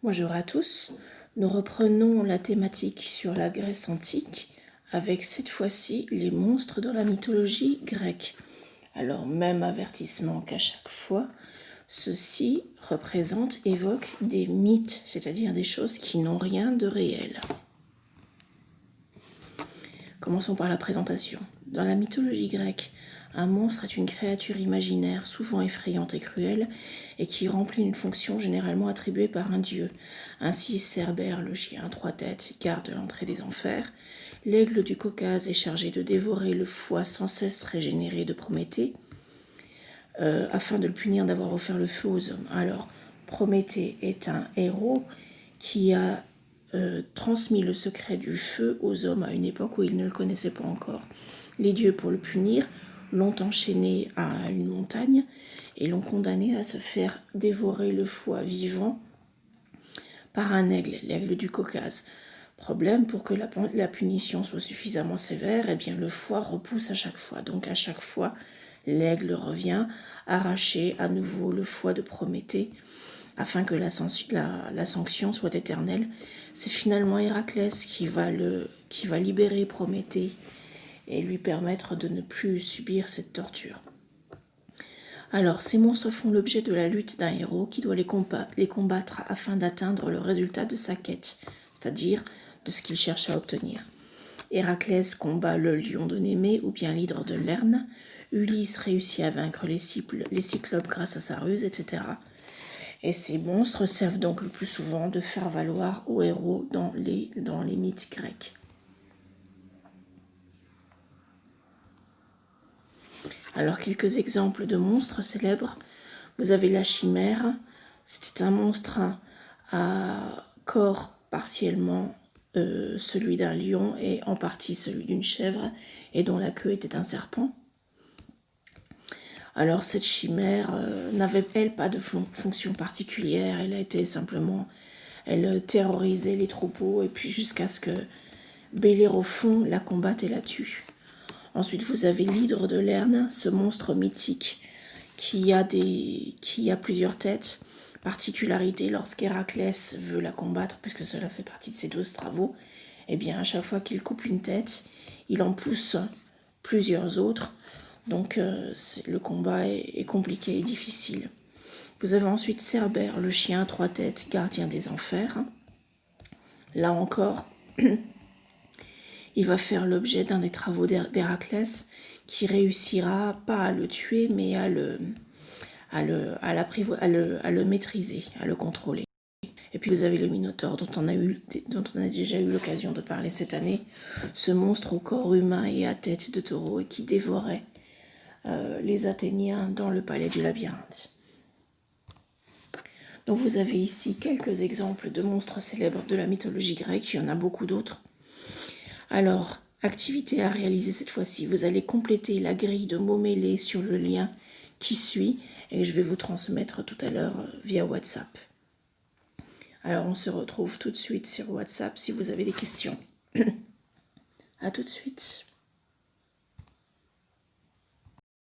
Bonjour à tous, nous reprenons la thématique sur la Grèce antique avec cette fois-ci les monstres dans la mythologie grecque. Alors même avertissement qu'à chaque fois, ceux-ci évoquent des mythes, c'est-à-dire des choses qui n'ont rien de réel. Commençons par la présentation. Dans la mythologie grecque, un monstre est une créature imaginaire, souvent effrayante et cruelle, et qui remplit une fonction généralement attribuée par un dieu. Ainsi, Cerbère, le chien à 3 têtes, garde l'entrée des enfers. L'aigle du Caucase est chargé de dévorer le foie sans cesse régénéré de Prométhée, afin de le punir d'avoir offert le feu aux hommes. Alors, Prométhée est un héros qui a transmis le secret du feu aux hommes à une époque où ils ne le connaissaient pas encore. Les dieux, pour le punir, l'ont enchaîné à une montagne et l'ont condamné à se faire dévorer le foie vivant par un aigle, l'aigle du Caucase. Problème, pour que la punition soit suffisamment sévère, eh bien le foie repousse à chaque fois. Donc à chaque fois, l'aigle revient arracher à nouveau le foie de Prométhée afin que la sanction soit éternelle. C'est finalement Héraclès qui va libérer Prométhée et lui permettre de ne plus subir cette torture. Alors, ces monstres font l'objet de la lutte d'un héros qui doit les combattre afin d'atteindre le résultat de sa quête, c'est-à-dire de ce qu'il cherche à obtenir. Héraclès combat le lion de Némée ou bien l'hydre de Lerne. Ulysse réussit à vaincre les cyclopes grâce à sa ruse, etc. Et ces monstres servent donc le plus souvent de faire valoir aux héros dans les mythes grecs. Alors, quelques exemples de monstres célèbres. Vous avez la chimère. C'était un monstre à corps partiellement celui d'un lion et en partie celui d'une chèvre et dont la queue était un serpent. Alors cette chimère n'avait, elle, pas de fonction particulière, elle terrorisait les troupeaux et puis jusqu'à ce que Bellérophon la combatte et la tue. Ensuite, vous avez l'hydre de Lerne, ce monstre mythique qui a plusieurs têtes. Particularité, lorsqu'Héraclès veut la combattre, puisque cela fait partie de ses 12 travaux, eh bien, à chaque fois qu'il coupe une tête, il en pousse plusieurs autres. Donc, le combat est compliqué et difficile. Vous avez ensuite Cerbère, le chien à 3 têtes, gardien des enfers. Là encore, il va faire l'objet d'un des travaux d'Héraclès qui réussira pas à le tuer, mais à le maîtriser, à le contrôler. Et puis vous avez le Minotaure dont on a déjà eu l'occasion de parler cette année, ce monstre au corps humain et à tête de taureau et qui dévorait les Athéniens dans le palais du labyrinthe. Donc vous avez ici quelques exemples de monstres célèbres de la mythologie grecque, il y en a beaucoup d'autres. Alors, activité à réaliser cette fois-ci, vous allez compléter la grille de mots mêlés sur le lien qui suit et je vais vous transmettre tout à l'heure via WhatsApp. Alors on se retrouve tout de suite sur WhatsApp si vous avez des questions. À tout de suite.